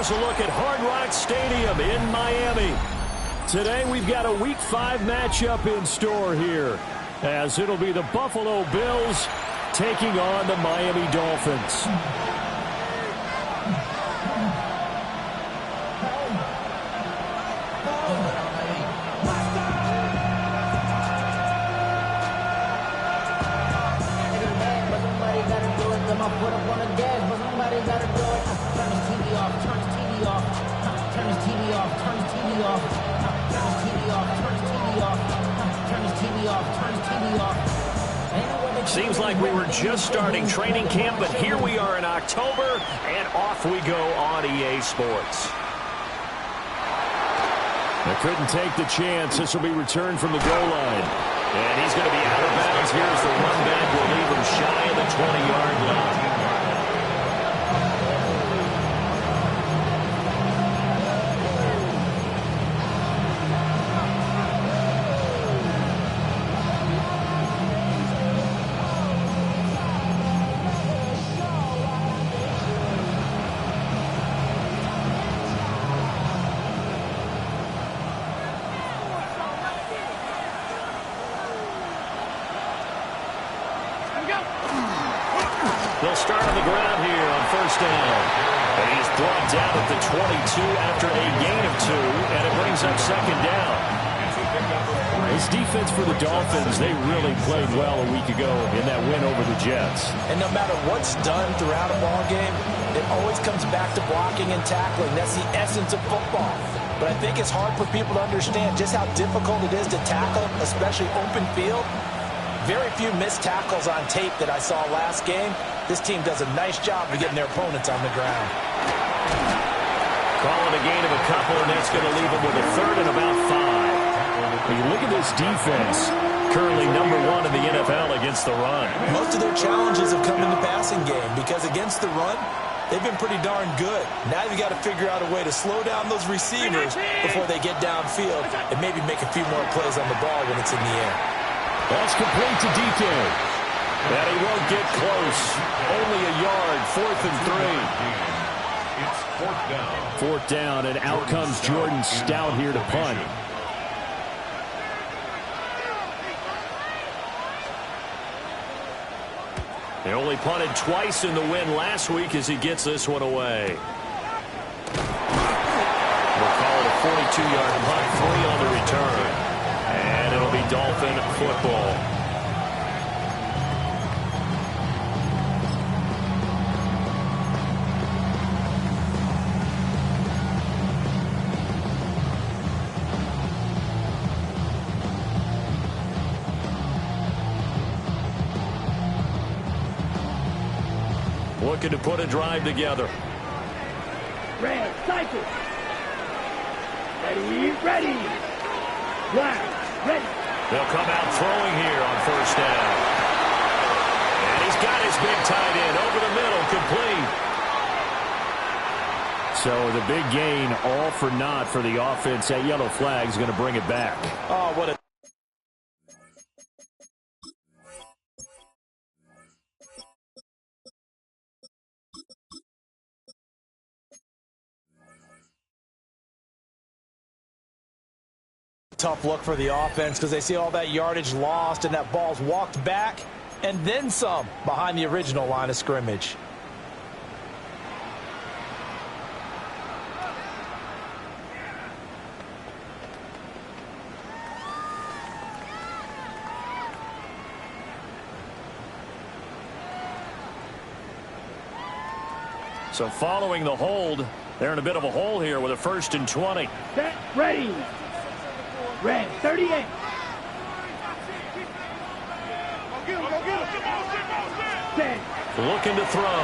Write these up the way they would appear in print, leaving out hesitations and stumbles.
us a look at Hard Rock Stadium in Miami. Today we've got a Week 5 matchup in store here, as it'll be the Buffalo Bills taking on the Miami Dolphins. Seems like we were just starting training camp, but here we are in October, and off we go on EA Sports. They couldn't take the chance. This will be returned from the goal line. And he's going to be out of bounds. Here's the run back. We'll leave him shy of the 20-yard line. They'll start on the ground here on first down. And he's brought down at the 22 after a gain of 2, and it brings up second down. This defense for the Dolphins, they really played well a week ago in that win over the Jets. And no matter what's done throughout a ball game, it always comes back to blocking and tackling. That's the essence of football. But I think it's hard for people to understand just how difficult it is to tackle, especially open field. Very few missed tackles on tape that I saw last game. This team does a nice job of getting their opponents on the ground. Calling a gain of a couple, and that's going to leave them with a third and about 5. When you look at this defense, currently number 1 in the NFL against the run. Most of their challenges have come in the passing game because against the run, they've been pretty darn good. Now you've got to figure out a way to slow down those receivers before they get downfield and maybe make a few more plays on the ball when it's in the air. That's complete to DK. And he won't get close. Only a yard, 4th and 3. It's 4th down. 4th down, and out comes Jordan Stout here to punt. They only punted twice in the win last week as he gets this one away. We'll call it a 42-yard punt, 3 on the return. And it'll be Dolphin football. Looking to put a drive together. Red, cycle. Ready, ready. Black, ready. They'll come out throwing here on first down. And he's got his big tight end over the middle, complete. So the big gain, all for naught for the offense. That yellow flag is going to bring it back. Oh, what a tough look for the offense because they see all that yardage lost and that ball's walked back and then some behind the original line of scrimmage. So following the hold, they're in a bit of a hole here with a 1st and 20. Set, ready. Red, 38. Go get him, go get him. Set. Looking to throw.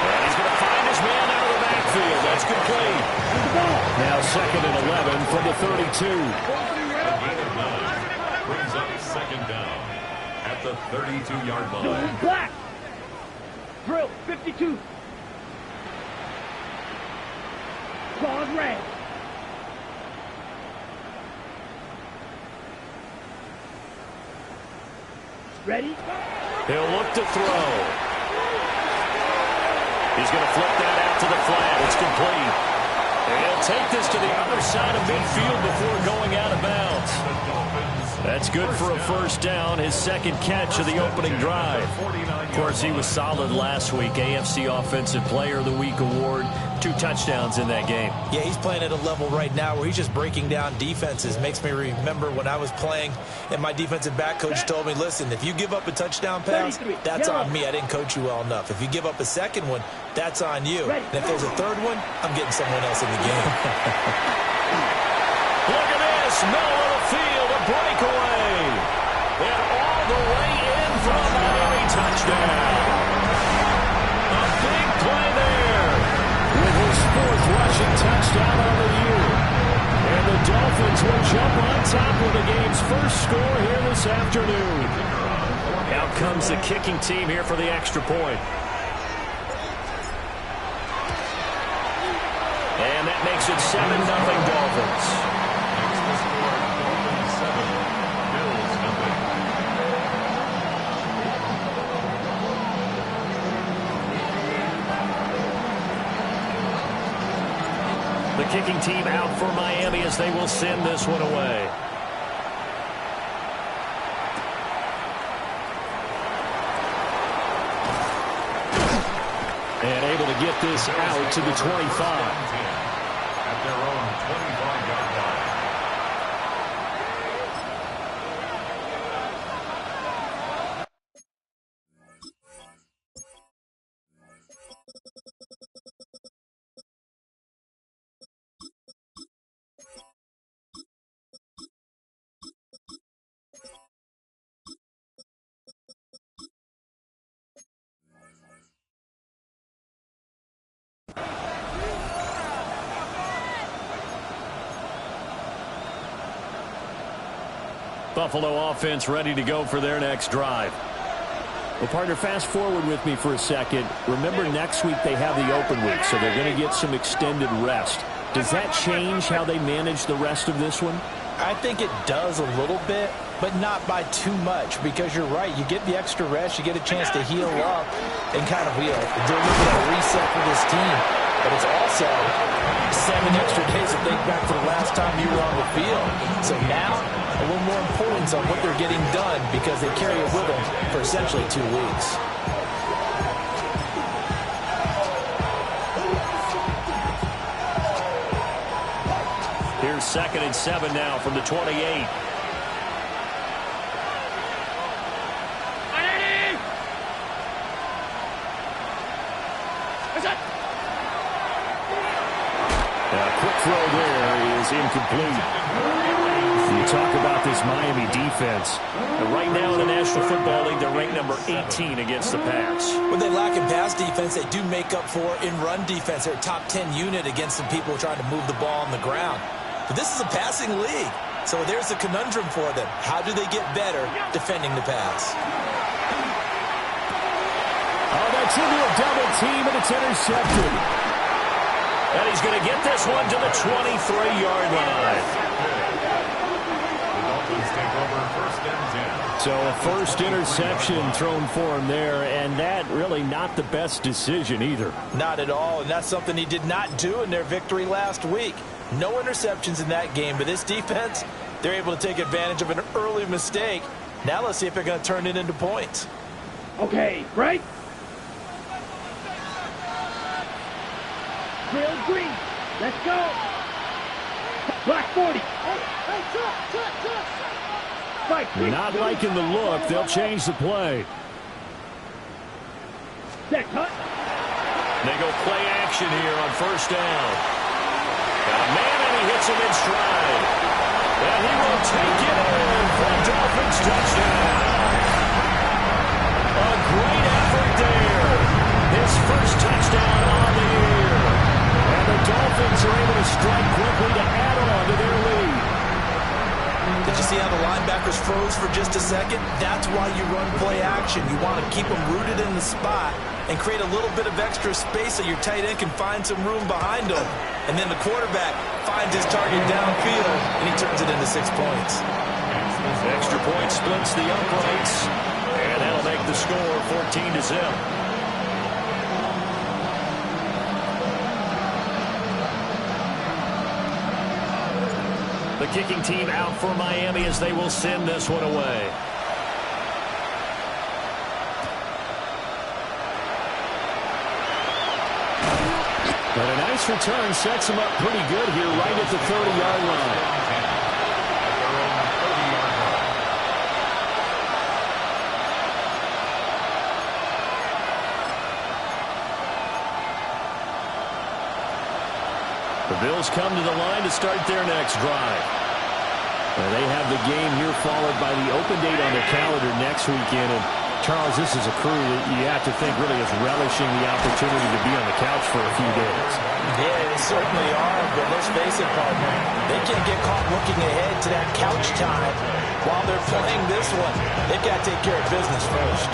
And he's going to find his man out of the backfield. That's complete. Now 2nd and 11 from the 32. Brings up 2nd down at the 32-yard line. Black. Drill, 52. Claws red. Ready? He'll look to throw. He's going to flip that out to the flat. It's complete. And he'll take this to the other side of midfield before going out of bounds. That's good for a first down, his second catch of the opening drive. Of course, he was solid last week. AFC Offensive Player of the Week award. 2 touchdowns in that game. Yeah, he's playing at a level right now where he's just breaking down defenses. Makes me remember when I was playing and my defensive back coach told me, listen, if you give up a touchdown pass, that's on me. I didn't coach you well enough. If you give up a second one, that's on you. And if there's a third one, I'm getting someone else in the game. Look at this. Middle of the field, a breakaway. And all the way in for a Miami touchdown. A big play there. With his 4th rushing touchdown on the year. And the Dolphins will jump on top with the game's first score here this afternoon. Out comes the kicking team here for the extra point. And that makes it 7-0 Dolphins. The kicking team out for Miami as they will send this one away. And able to get this out to the 25. At their own 25-yard line. Buffalo offense ready to go for their next drive. Well, partner, fast forward with me for a second. Remember, next week they have the open week, so they're going to get some extended rest. Does that change how they manage the rest of this one? I think it does a little bit, but not by too much, because you're right. You get the extra rest. You get a chance to heal up and kind of do a little bit of a reset for this team. But it's also 7 extra days to think back to the last time you were on the field. So now, a little more importance on what they're getting done because they carry it with them for essentially 2 weeks. Here's 2nd and 7 now from the 28. Throw there is incomplete. You talk about this Miami defense. Right now in the National Football League, they're ranked number 18 against the pass. When they lack in pass defense, they do make up for in run defense. They're a top 10 unit against some people trying to move the ball on the ground. But this is a passing league. So there's a conundrum for them. How do they get better defending the pass? Oh, that's into a double team, and it's intercepted. And he's going to get this one to the 23-yard line. The Dolphins take over 1st and 10. So a first interception thrown for him there, and that really not the best decision either. Not at all, and that's something he did not do in their victory last week. No interceptions in that game, but this defense, they're able to take advantage of an early mistake. Now let's see if they're going to turn it into points. Okay, break. Drill green. Let's go. Black 40. Fight. Not liking the look. They'll change the play. Set cut. They go play action here on 1st down. Got a man, and he hits him in stride. And he will take it in for a Dolphins touchdown. A great effort there. His first touchdown on the year. And the Dolphins are able to strike quickly to add on to their lead. Did you see how the linebackers froze for just a second? That's why you run play action. You want to keep them rooted in the spot and create a little bit of extra space so your tight end can find some room behind him. And then the quarterback finds his target downfield, and he turns it into 6 points. Extra point splits the uprights, and that'll make the score 14-0. The kicking team out for Miami as they will send this one away. But a nice return sets him up pretty good here right at the 30-yard line. The Bills come to the line to start their next drive. And they have the game here followed by the open date on their calendar next weekend. And Charles, this is a crew that you have to think really is relishing the opportunity to be on the couch for a few days. Yeah, they certainly are, but let's face it, partner. They can't get caught looking ahead to that couch time while they're playing this one. They've got to take care of business first.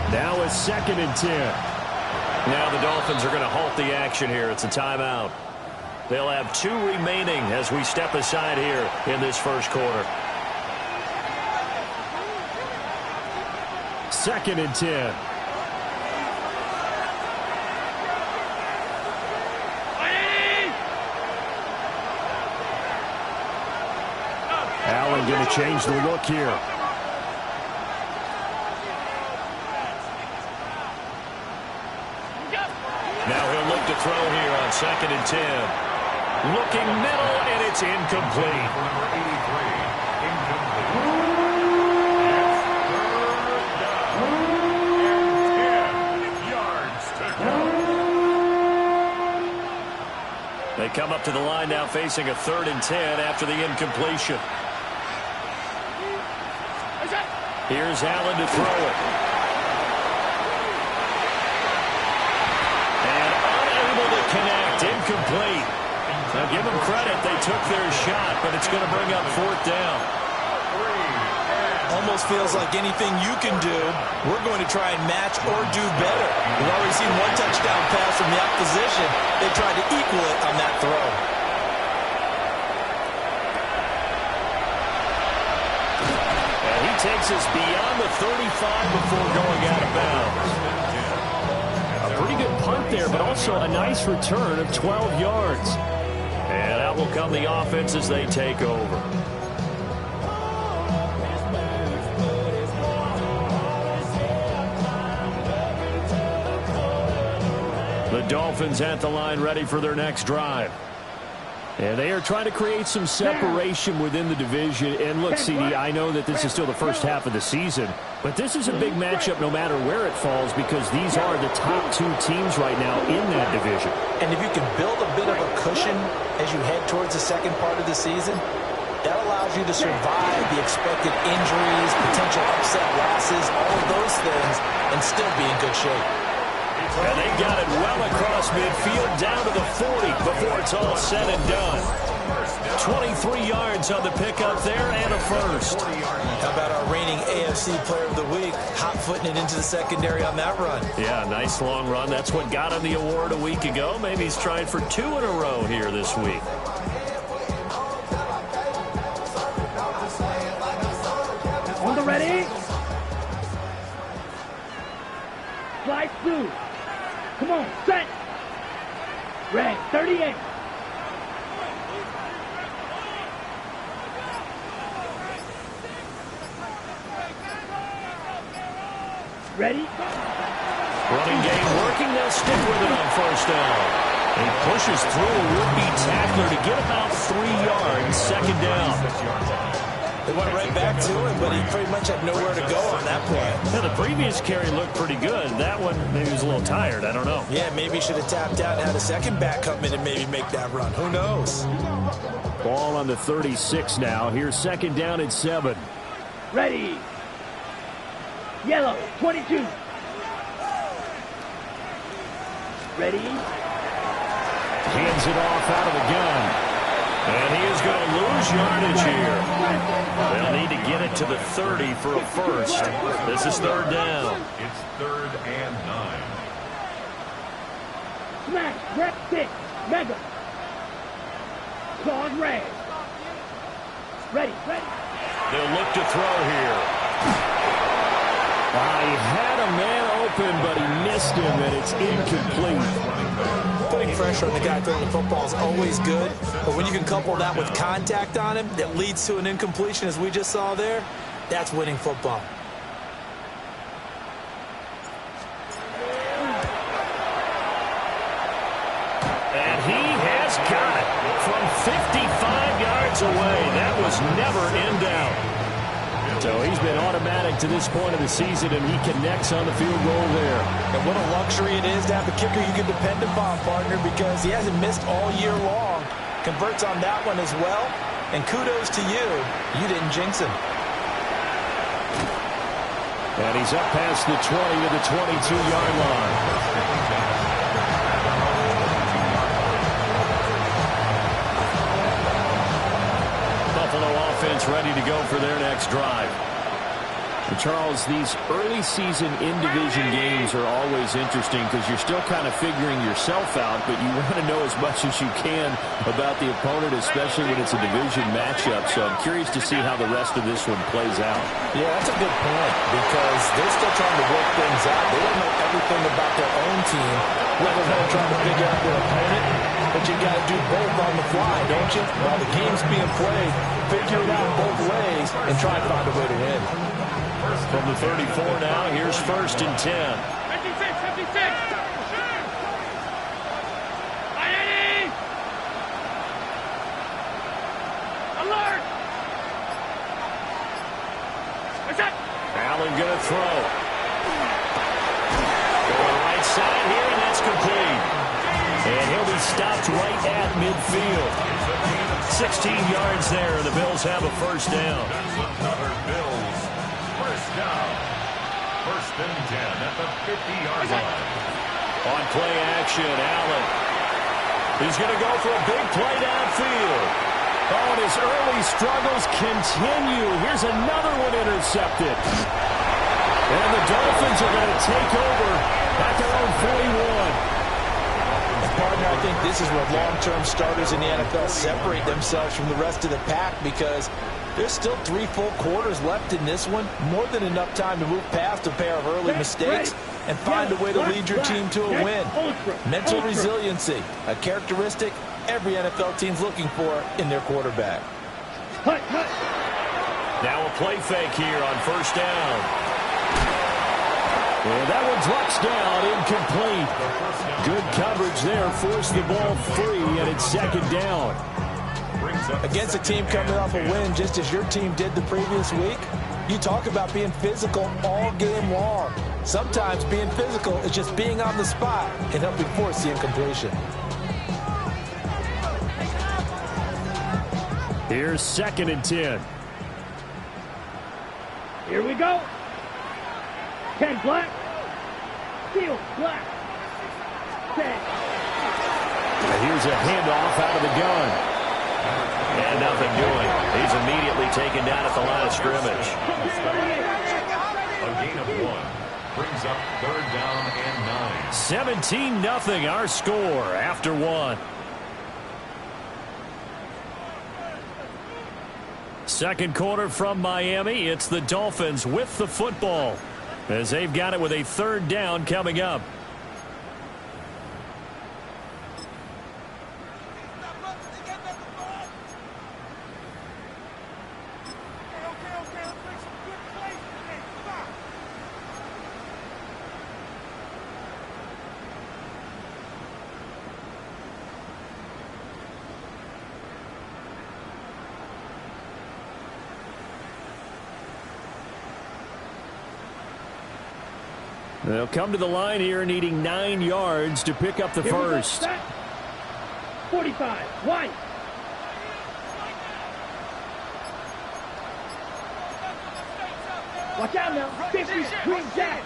Now it's 2nd and 10. Now the Dolphins are going to halt the action here. It's a timeout. They'll have 2 remaining as we step aside here in this first quarter. 2nd and 10. Allen going to change the look here. Now he'll look to throw here on 2nd and 10. Looking middle, and it's incomplete. They come up to the line now facing a 3rd and 10 after the incompletion. Here's Allen to throw it. Connect, incomplete. Now give them credit, they took their shot, but it's going to bring up 4th down. Almost feels like anything you can do, we're going to try and match or do better. We've already seen 1 touchdown pass from the opposition. They tried to equal it on that throw. And he takes us beyond the 35 before going out of bounds. Pretty good punt there, but also a nice return of 12 yards. And out will come the offense as they take over. The Dolphins at the line ready for their next drive. And they are trying to create some separation within the division. And look, CD, I know that this is still the first half of the season, but this is a big matchup no matter where it falls because these are the top 2 teams right now in that division. And if you can build a bit of a cushion as you head towards the second part of the season, that allows you to survive the expected injuries, potential upset losses, all of those things, and still be in good shape. And they got it well across midfield down to the 40 before it's all said and done. 23 yards on the pickup there and a first. How about our reigning AFC Player of the Week, hot-footing it into the secondary on that run? Yeah, nice long run. That's what got him the award a week ago. Maybe he's trying for 2 in a row here this week. On the ready. Slide through. Come on, set. Red, 38. Ready? Running game working. They'll stick with it on 1st down. He pushes through a would-be tackler to get about 3 yards. 2nd down. They went right back to him, but he pretty much had nowhere to go on that play. Yeah, the previous carry looked pretty good. That one, maybe he was a little tired. I don't know. Yeah, maybe he should have tapped out and had a second back come in and maybe make that run. Who knows? Ball on the 36 now. Here's 2nd down and 7. Ready. Yellow, 22. Ready. Hands it off out of the gun. And he is going to lose yardage here. They'll need to get it to the 30 for a first. This is 3rd down. It's 3rd and 9. Smash, rep 6, mega. Claws red. Ready. The throw here. He had a man open, but he missed him, and it's incomplete. Putting pressure on the guy throwing the football is always good, but when you can couple that with contact on him that leads to an incompletion, as we just saw there, that's winning football. And he has got it from 55 yards away. That was never in doubt. So he's been automatic to this point of the season, and he connects on the field goal there. And what a luxury it is to have a kicker you can depend upon, partner, because he hasn't missed all year long. Converts on that one as well. And kudos to you. You didn't jinx him. And he's up past the 20 to the 22-yard line. Offense ready to go for their next drive. And Charles, these early season in-division games are always interesting because you're still kind of figuring yourself out, but you want to know as much as you can about the opponent, especially when it's a division matchup. So I'm curious to see how the rest of this one plays out. Yeah, that's a good point because they're still trying to work things out. They don't know everything about their own team, let alone trying to figure out their opponent. But you got to do both on the fly, don't you? While the game's being played, figure it out both ways and try to find a way to win. From the 34 now, here's 1st and 10. 56. Alert! What's up? Allen going to throw. Going right side here, and that's complete. And he'll be stopped right at midfield. 16 yards there, and the Bills have a first down. Another Bills first down. 1st and 10 at the 50-yard line. On play action, Allen. He's going to go for a big play downfield. Oh, and his early struggles continue. Here's another one intercepted. And the Dolphins are going to take over at their own 41. Partner, I think this is where long-term starters in the NFL separate themselves from the rest of the pack because there's still 3 full quarters left in this one. More than enough time to move past a pair of early mistakes and find a way to lead your team to a win. Mental resiliency, a characteristic every NFL team's looking for in their quarterback. Now a play fake here on 1st down. And that one's touchdown, incomplete. Good coverage there, forced the ball free, and it's 2nd down. Against a team coming off a win, just as your team did the previous week, you talk about being physical all game long. Sometimes being physical is just being on the spot and helping force the incompletion. Here's 2nd and 10. Here we go. 10 black. Steel black. 10. And here's a handoff out of the gun. And nothing doing. He's immediately taken down at the line of scrimmage. A gain of 1 brings up 3rd down and 9. 17-0 our score after 1. Second quarter from Miami. It's the Dolphins with the football as they've got it with a 3rd down coming up. They'll come to the line here needing 9 yards to pick up the first. 45, white. Watch out now. 50, green jack.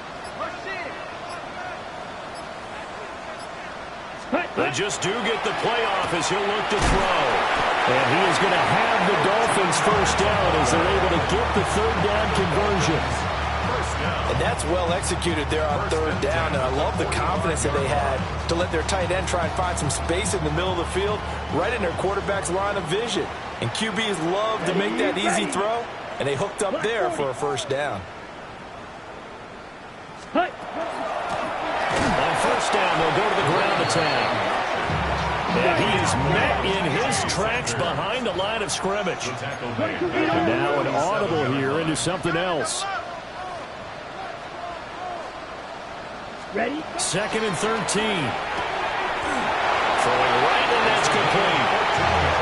They just do get the playoff as he'll look to throw. And he is going to have the Dolphins first down as they're able to get the 3rd down conversion. And that's well executed there on 3rd down. And I love the confidence that they had to let their tight end try and find some space in the middle of the field, right in their quarterback's line of vision. And QBs love to make that easy throw and they hooked up there for a first down. On first down, they'll go to the ground attack. And he is met in his tracks behind the line of scrimmage. Now an audible here into something else. Ready? 2nd and 13. Throwing right, and that's complete.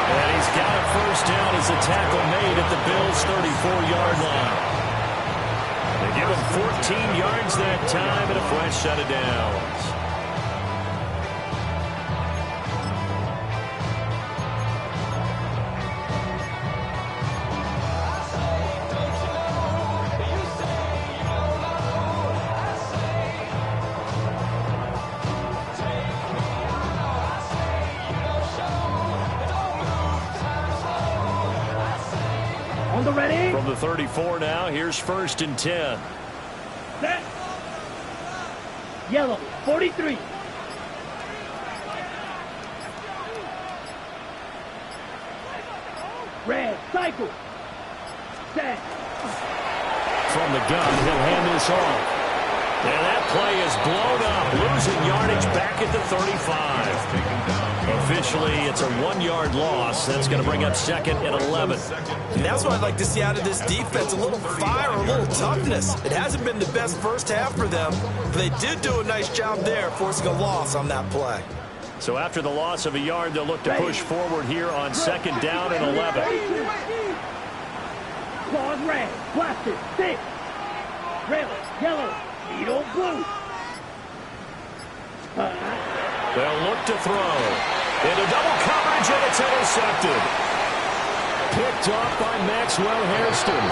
And he's got a first down as the tackle made at the Bills' 34-yard line. They give him 14 yards that time and a fresh set of downs. Ready? From the 34 now, here's 1st and 10. Set. Yellow, 43. Red, cycle. Set. From the gun, he'll hand this off. And that play is blown up, losing yardage back at the 35. Officially, it's a 1-yard loss. That's going to bring up 2nd and 11. And that's what I'd like to see out of this defense, a little fire, a little toughness. It hasn't been the best first half for them, but they did do a nice job there, forcing a loss on that play. So after the loss of a yard, they'll look to push forward here on 2nd down and 11. Claws red, blaster, 6. Rail, yellow, needle blue. They'll look to throw. Into double coverage, and it's intercepted. Picked off by Maxwell Hairston.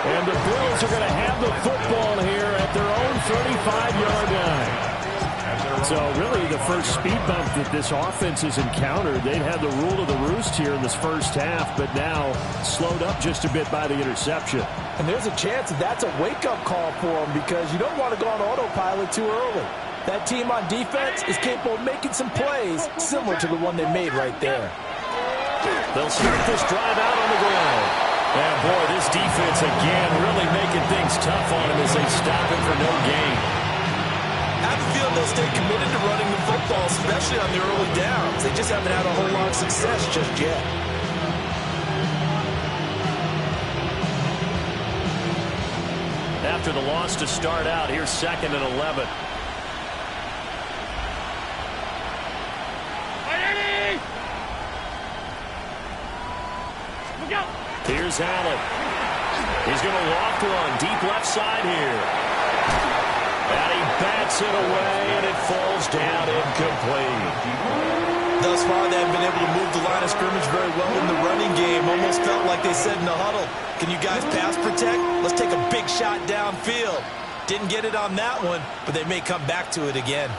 And the Bills are going to have the football here at their own 35-yard line. So really the first speed bump that this offense has encountered. They'd had the rule of the roost here in this first half, but now slowed up just a bit by the interception. And there's a chance that that's a wake-up call for them, because you don't want to go on autopilot too early. That team on defense is capable of making some plays similar to the one they made right there. They'll start this drive out on the ground. And boy, this defense again really making things tough on him as they stop him for no gain. I have a feeling they'll stay committed to running the football, especially on the early downs. They just haven't had a whole lot of success just yet. After the loss to start out, here's 2nd and 11. Here's Allen. He's going to loft one deep left side here. And he bats it away, and it falls down incomplete. Thus far, they haven't been able to move the line of scrimmage very well in the running game. Almost felt like they said in the huddle, can you guys pass protect? Let's take a big shot downfield. Didn't get it on that one, but they may come back to it again.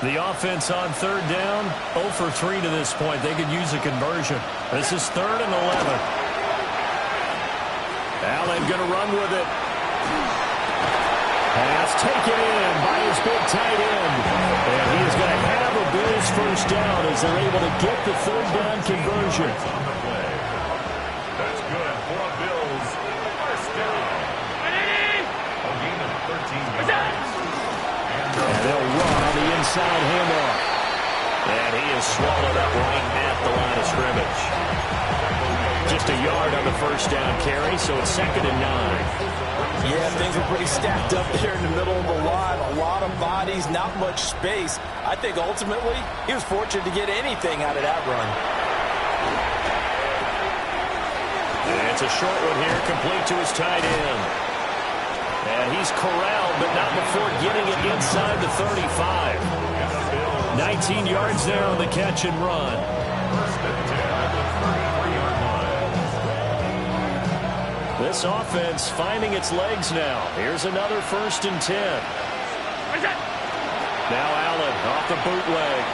The offense on 3rd down, 0 for 3 to this point. They could use a conversion. This is 3rd and 11. Allen going to run with it. Pass taken in by his big tight end. And he is going to have a Bills first down as they're able to get the 3rd down conversion. That's good for Bills. First down. A gain of 13 yards. And they'll run on the inside handoff. And he is swallowed up right at the line of scrimmage. Just a yard on the first down carry, so it's 2nd and 9. Yeah, things were pretty stacked up there in the middle of the line. A lot of bodies, not much space. I think ultimately he was fortunate to get anything out of that run. And it's a short one here, complete to his tight end. And he's corralled, but not before getting it inside the 35. 19 yards there on the catch and run. This offense finding its legs now. Here's another 1st and 10. Now Allen off the bootleg.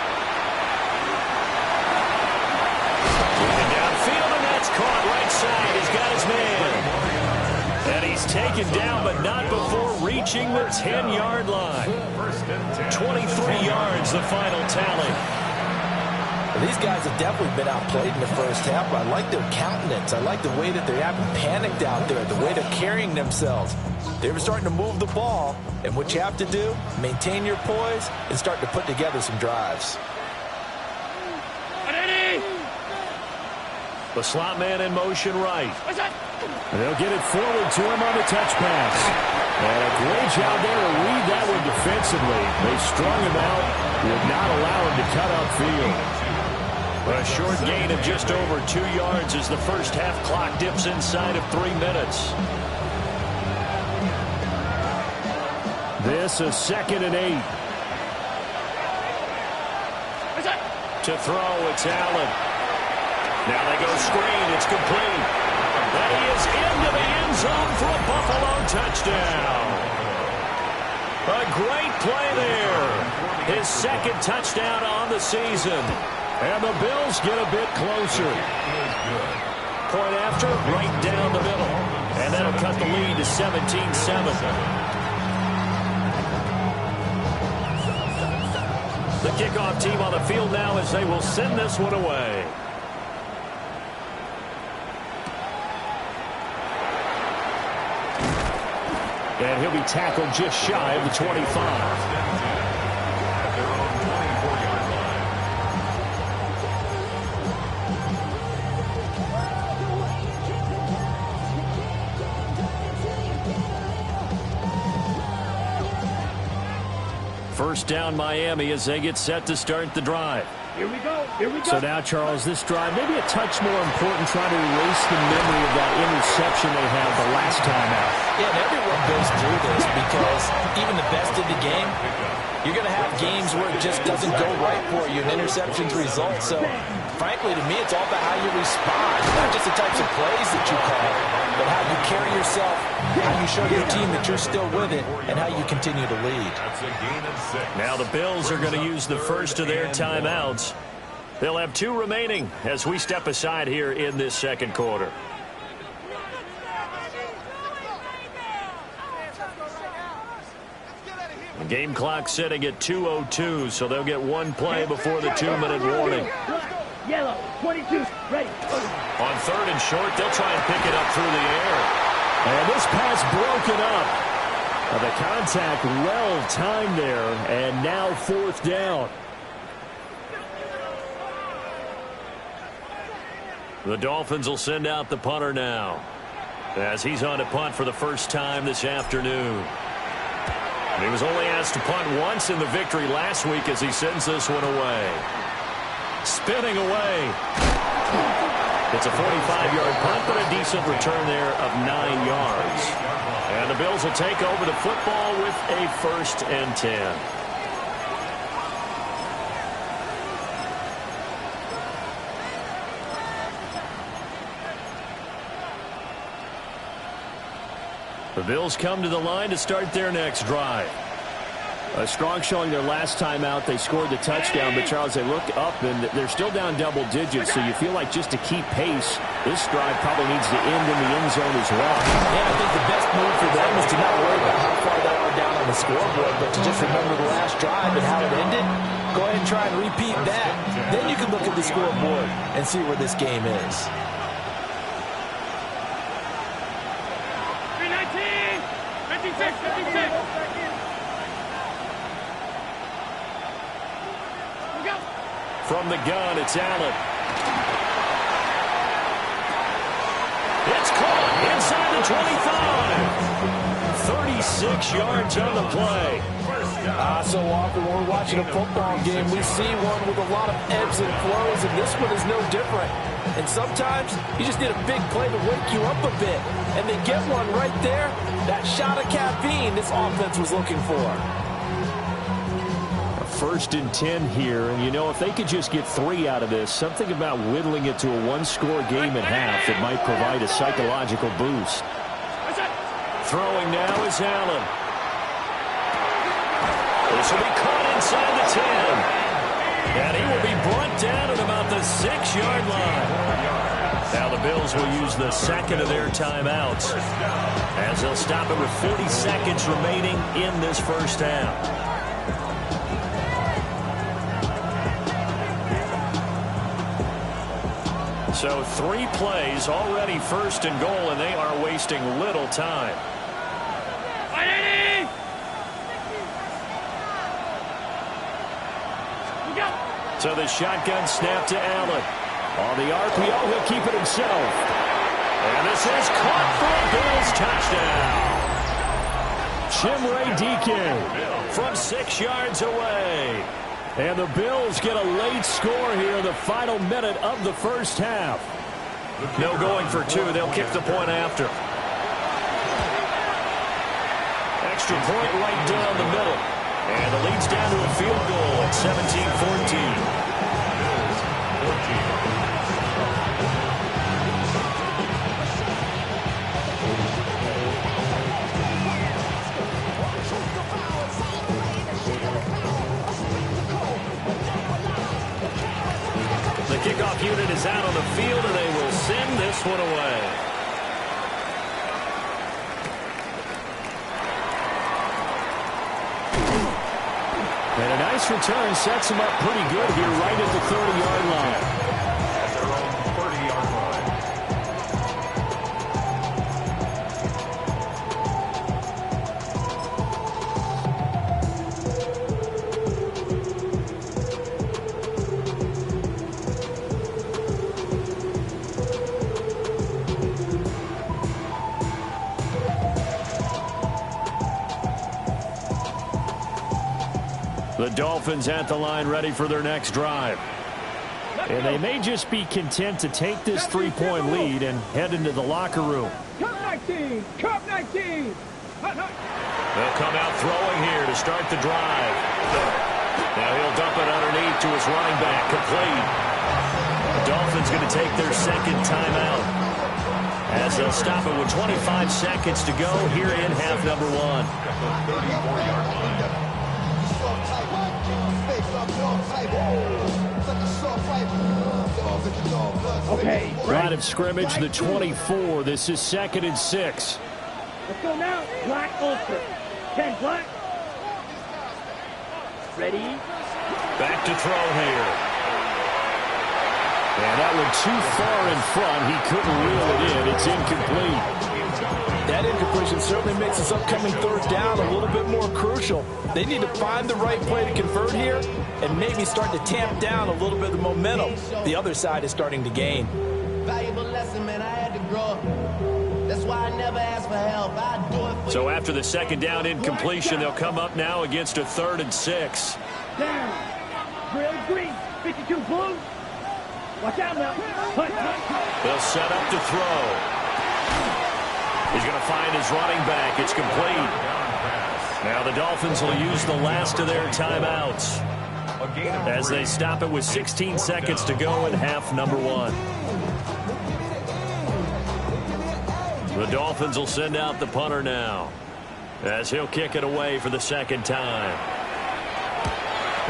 Moving downfield, and that's caught right side. He's got his man. And he's taken down, but not before reaching the 10-yard line. 23 yards, the final tally. These guys have definitely been outplayed in the first half, but I like their countenance. I like the way that they haven't panicked out there, the way they're carrying themselves. They're starting to move the ball, and what you have to do, maintain your poise and start to put together some drives. The slot man in motion right. They'll get it forward to him on the touch pass. And a great job there to read that one defensively. They strung him out, would not allow him to cut upfield. A short gain of just over 2 yards as the first half clock dips inside of 3 minutes. This is 2nd and 8. To throw, it's Allen. Now they go screen. It's complete. And he is into the end zone for a Buffalo touchdown. A great play there. His 2nd touchdown on the season. And the Bills get a bit closer. Point after, right down the middle. And that'll cut the lead to 17-7. The kickoff team on the field now as they will send this one away. And he'll be tackled just shy of the 25. First down Miami as they get set to start the drive. Here we go. Here we go. So now, Charles, this drive maybe a touch more important, trying to erase the memory of that interception they had the last time out. Yeah, and everyone goes through this because even the best in the game, you're going to have games where it just doesn't go right for you, and interceptions result. So, frankly, to me, it's all about how you respond, not just the types of plays that you call, but how you carry yourself, how you show your team that you're still with it, and how you continue to lead. Now the Bills are going to use the first of their timeouts. They'll have 2 remaining as we step aside here in this second quarter. The game clock setting at 2:02, so they'll get 1 play before the 2-minute warning. Yellow, 22, ready. On 3rd and short, they'll try and pick it up through the air. And this pass broken up. The contact well timed there, and now 4th down. The Dolphins will send out the punter now, as he's on to punt for the first time this afternoon. He was only asked to punt once in the victory last week as he sends this one away. Spinning away. It's a 45-yard punt, but a decent return there of 9 yards. And the Bills will take over the football with a 1st and 10. The Bills come to the line to start their next drive. A strong showing their last time out. They scored the touchdown, but Charles, they look up and they're still down double digits, so you feel like just to keep pace, this drive probably needs to end in the end zone as well. Yeah, I think the best move for them is to not worry about how far they are down on the scoreboard, but to just remember the last drive and how it ended. Go ahead and try and repeat that. Then you can look at the scoreboard and see where this game is. 56. From the gun, it's Allen. It's caught inside the 25. 36 yards on the play. So often when we're watching a football game, we see one with a lot of ebbs and flows, and this one is no different. And sometimes you just need a big play to wake you up a bit. And they get one right there. That shot of caffeine this offense was looking for. 1st and 10 here, and you know, if they could just get 3 out of this, something about whittling it to a 1-score game at half that might provide a psychological boost. Throwing now is Allen. This will be caught inside the 10. And he will be brought down at about the 6-yard line. Now the Bills will use the 2nd of their timeouts, as they'll stop it with 40 seconds remaining in this first half. So 3 plays already first and goal, and they are wasting little time. So the shotgun snap to Allen. On the RPO, he'll keep it himself. And this is caught for a Bills touchdown. Chimere Dike from 6 yards away. And the Bills get a late score here in the final minute of the first half. No going for 2. They'll kick the point after. Extra point right down the middle. And the lead's down to a field goal at 17-14. The kickoff unit is out on the field, and they will send this one away. And a nice return sets him up pretty good here right at the 30-yard line. At their own 30-yard line. The Dolphins at the line ready for their next drive. And they may just be content to take this 3-point lead and head into the locker room. Cup 19! Cup 19! They'll come out throwing here to start the drive. Now he'll dump it underneath to his running back. Complete. The Dolphins going to take their second timeout, as they'll stop it with 25 seconds to go here in half number 1. At the 34-yard line. Okay, Line of scrimmage, the 24. This is 2nd and 6. Let's go now. Black Ultra. 10 black. Ready? Back to throw here. And that one too far in front. He couldn't reel it in. It's incomplete. That incompletion certainly makes this upcoming 3rd down a little bit more crucial. They need to find the right play to convert here and maybe start to tamp down a little bit of the momentum the other side is starting to gain. Valuable lesson, man. I had to grow up. That's why I never ask for help. I do it for So after the 2nd down incompletion, they'll come up now against a 3rd and 6. Down. Drill green. 52 blue. Watch out now. Hunt, hunt. They'll set up to throw. He's going to find his running back. It's complete. Now the Dolphins will use the last of their timeouts as they stop it with 16 seconds to go in half number 1. The Dolphins will send out the punter now, as he'll kick it away for the 2nd time.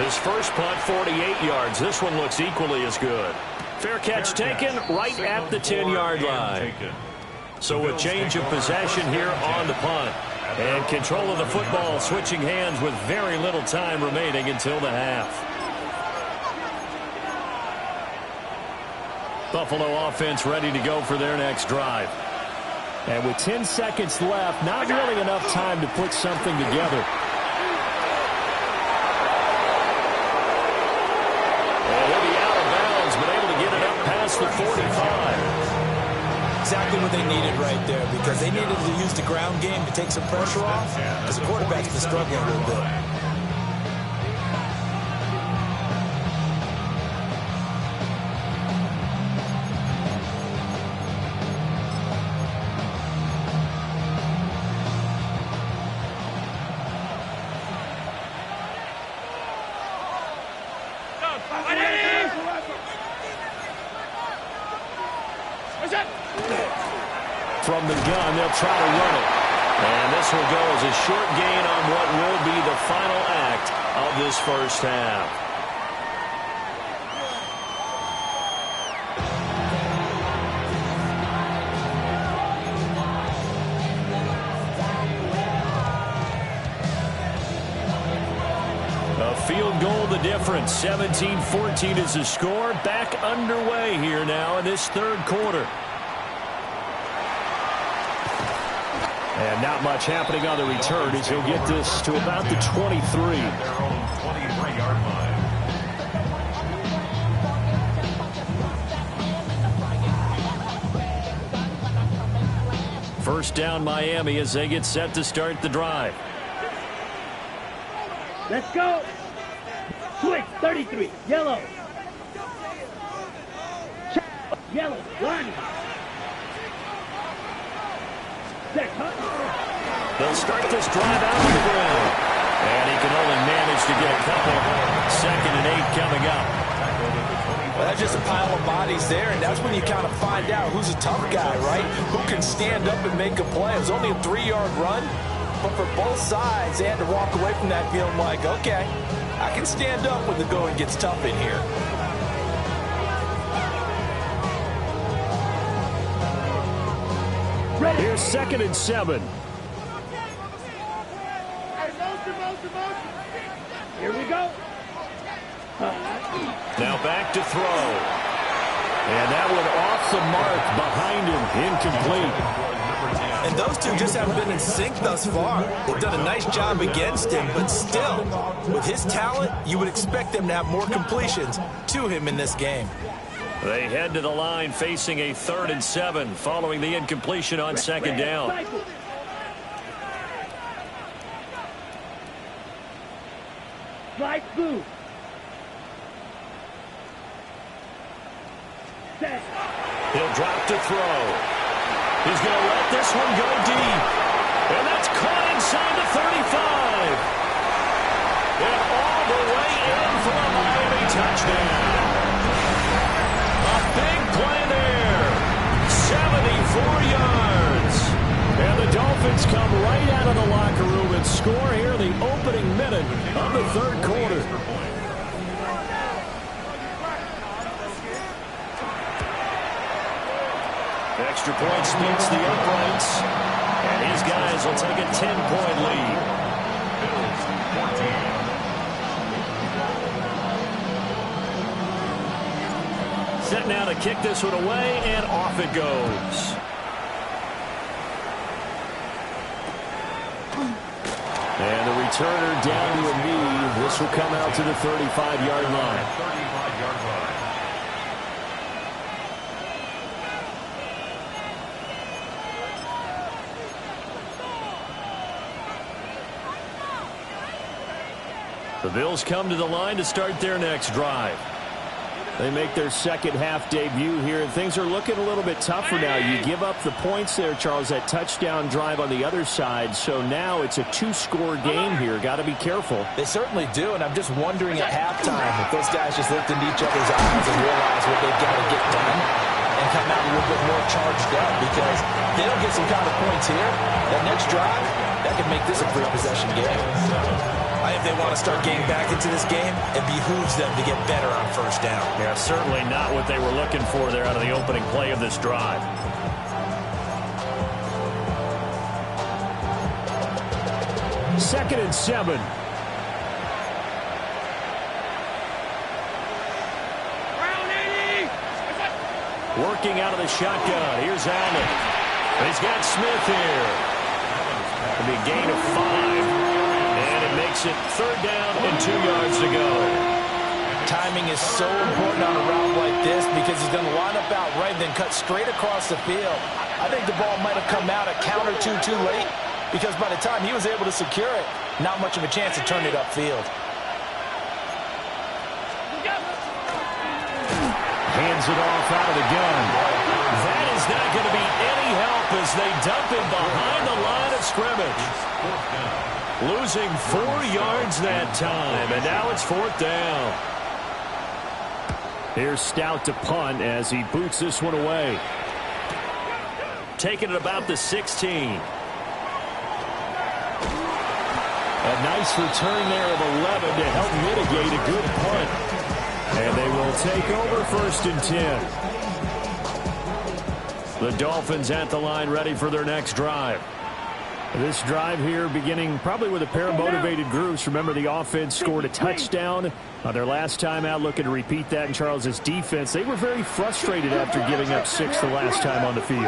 His first punt, 48 yards. This one looks equally as good. Fair catch taken right at the 10-yard line. So a change of possession here on the punt. And control of the football switching hands with very little time remaining until the half. Buffalo offense ready to go for their next drive. And with 10 seconds left, not really enough time to put something together. And he'll be out of bounds, but able to get it up past the 45. Exactly what they needed right there, because they needed to use the ground game to take some pressure off, because the quarterback's been struggling a little bit. From the gun, they'll try to run it. And this will go as a short gain on what will be the final act of this first half. A field goal the difference. 17-14 is the score. Back underway here now in this third quarter. And not much happening on the return as he'll get this to about the 23. Their own 23-yard line. First down Miami as they get set to start the drive. Let's go. Switch, 33, yellow. Yellow, line. They'll start this drive out on the ground. And he can only manage to get a couple. 2nd and 8 coming up. Well, that's just a pile of bodies there, and that's when you kind of find out who's a tough guy, right? Who can stand up and make a play. It was only a 3-yard run, but for both sides, they had to walk away from that feeling like, okay, I can stand up when the going gets tough in here. Here's 2nd and 7. Here we go. Now back to throw. And that one off the mark behind him. Incomplete. And those two just haven't been in sync thus far. They've done a nice job against him, but still, with his talent, you would expect them to have more completions to him in this game. They head to the line facing a 3rd and 7 following the incompletion on 2nd down. Slide blue. Set. He'll drop to throw. He's going to let this one go deep. And that's caught inside the 35. And all the way in for a Miami touchdown. A big play there. 74 yards. And the Dolphins come right out of the locker room and score here in the opening minute of the third quarter. Extra point splits the uprights. And his guys will take a 10-point lead. Bills 14. Set now to kick this one away, and off it goes. And the returner down to a knee. This will come out to the 35-yard line. 35-yard line. The Bills come to the line to start their next drive. They make their second-half debut here, and things are looking a little bit tougher now. You give up the points there, Charles, that touchdown drive on the other side. So now it's a 2-score game here. Got to be careful. They certainly do, and I'm just wondering at halftime if those guys just looked into each other's eyes and realized what they've got to get done and come out a little bit more charged up, because if they don't get some kind of points here, that next drive, that could make this a three-possession game. If they want to start getting back into this game, it behooves them to get better on first down. Yeah, certainly not what they were looking for there out of the opening play of this drive. Second and 7. Working out of the shotgun. Here's Allen. He's got Smith here. It'll be a gain of 5. Makes it 3rd down and 2 yards to go. Timing is so important on a route like this, because he's going to line up out right and then cut straight across the field. I think the ball might have come out a count or two too late, because by the time he was able to secure it, not much of a chance to turn it upfield. Hands it off out of the gun. That is not going to be any help as they dump him behind the line of scrimmage. Losing 4 yards that time, and now it's 4th down. Here's Stout to punt as he boots this one away. Taking it about the 16. A nice return there of 11 to help mitigate a good punt. And they will take over 1st and 10. The Dolphins at the line ready for their next drive. This drive here beginning probably with a pair of motivated groups. Remember, the offense scored a touchdown their last time out, looking to repeat that in Charles's defense. They were very frustrated after giving up 6 the last time on the field.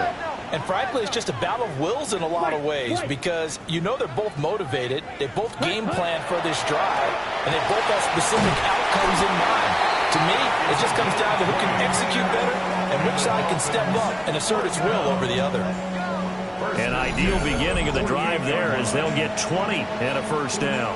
And frankly, it's just a battle of wills in a lot of ways because you know they're both motivated. They both game plan for this drive, and they both have specific outcomes in mind. To me, it just comes down to who can execute better and which side can step up and assert its will over the other. An ideal beginning of the drive there as they'll get 20 and a first down.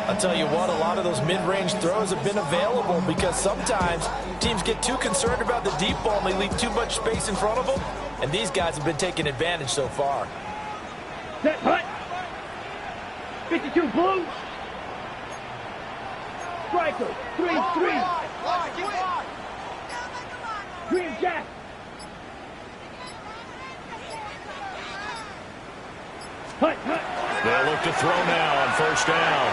I'll tell you what, a lot of those mid-range throws have been available because sometimes teams get too concerned about the deep ball and they leave too much space in front of them, and these guys have been taking advantage so far. Set, hut. 52 blue. Striker, 3-3. Green Jack. Hut, hut. They'll look to throw now on first down.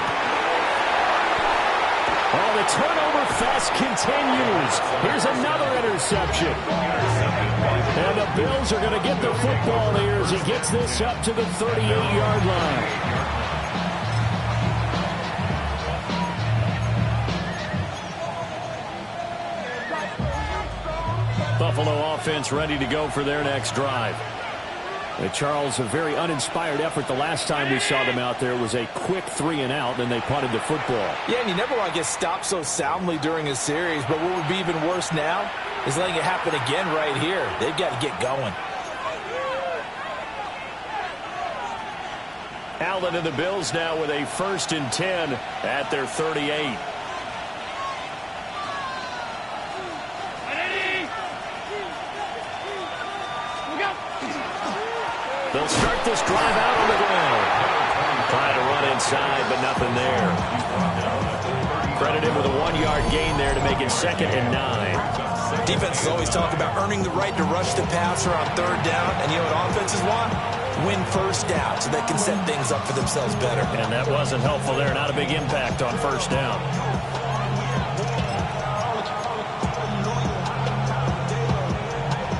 Oh, the turnover fest continues. Here's another interception. And the Bills are going to get the football here as he gets this up to the 38-yard line. Buffalo offense ready to go for their next drive. Charles, a very uninspired effort the last time we saw them out there. Was a quick 3-and-out, then they punted the football. Yeah, and you never want to get stopped so soundly during a series, but what would be even worse now is letting it happen again right here. They've got to get going. Allen and the Bills now with a 1st and 10 at their 38. They'll start this drive out on the ground. Trying to run inside, but nothing there. Credited with a 1-yard gain there to make it 2nd and 9. Defenses always talk about earning the right to rush the passer on 3rd down, and you know what offenses want? Win first down so they can set things up for themselves better. And that wasn't helpful there. Not a big impact on 1st down.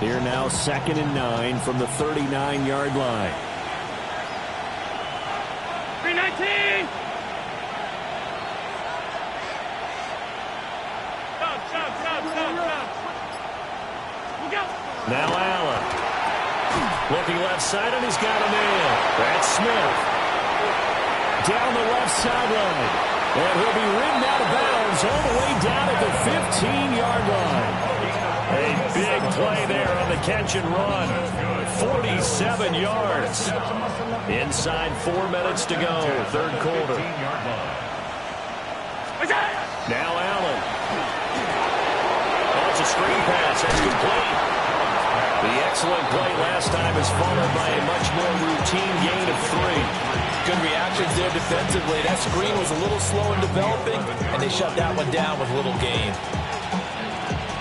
Here now 2nd and 9 from the 39-yard line. 319. Now Allen. Looking left side, and he's got a man. That's Smith. Down the left sideline. And he'll be ridden out of bounds all the way down at the 15-yard line. A big play there on the catch and run. 47 yards. Inside 4 minutes to go, 3rd quarter. Now Allen. Oh, it's a screen pass. That's complete. The excellent play last time is followed by a much more routine gain of 3. Good reactions there defensively. That screen was a little slow in developing, and they shut that one down with little gain.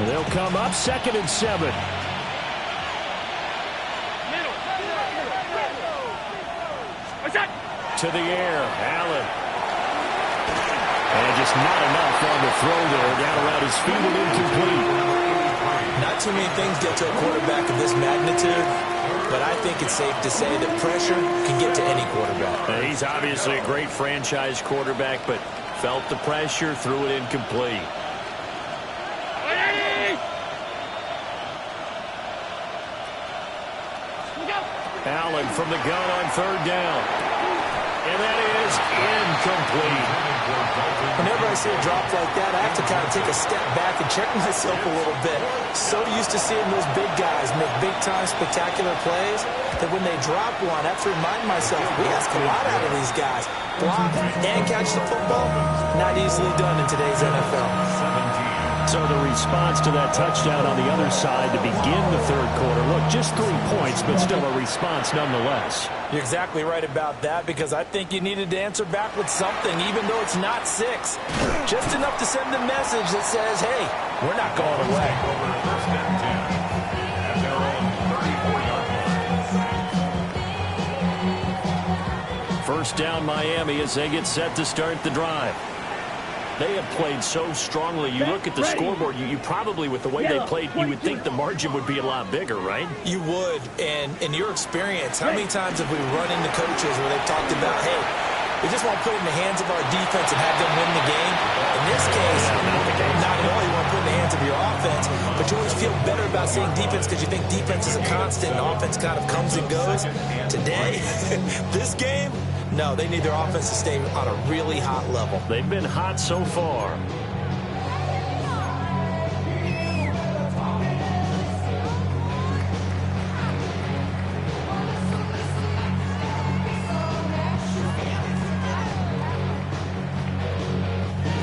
They'll come up 2nd and 7. To the air, Allen. And just not enough on the throw there. Down around his feet and incomplete. Not too many things get to a quarterback of this magnitude, but I think it's safe to say that pressure can get to any quarterback. He's obviously a great franchise quarterback, but felt the pressure, threw it incomplete. Allen from the gun on 3rd down. And that is incomplete. Whenever I see a drop like that, I have to kind of take a step back and check myself a little bit. So used to seeing those big guys make big-time spectacular plays that when they drop one, I have to remind myself, we ask a lot out of these guys. Block and catch the football, not easily done in today's NFL. So the response to that touchdown on the other side to begin the 3rd quarter. Look, just 3 points, but still a response nonetheless. You're exactly right about that because I think you needed to answer back with something, even though it's not 6. Just enough to send a message that says, hey, we're not going away. First down Miami as they get set to start the drive. they have played so strongly. You look at the scoreboard, you probably, with the way they played, you would think the margin would be a lot bigger, right? You would. And in your experience, how many times have we run into coaches where they've talked about, hey, we just want to put it in the hands of our defense and have them win the game? In this case, not at all. You want to put it in the hands of your offense, but you always feel better about seeing defense because you think defense is a constant and offense kind of comes and goes. Today, this game, no, they need their offense to stay on a really hot level. They've been hot so far.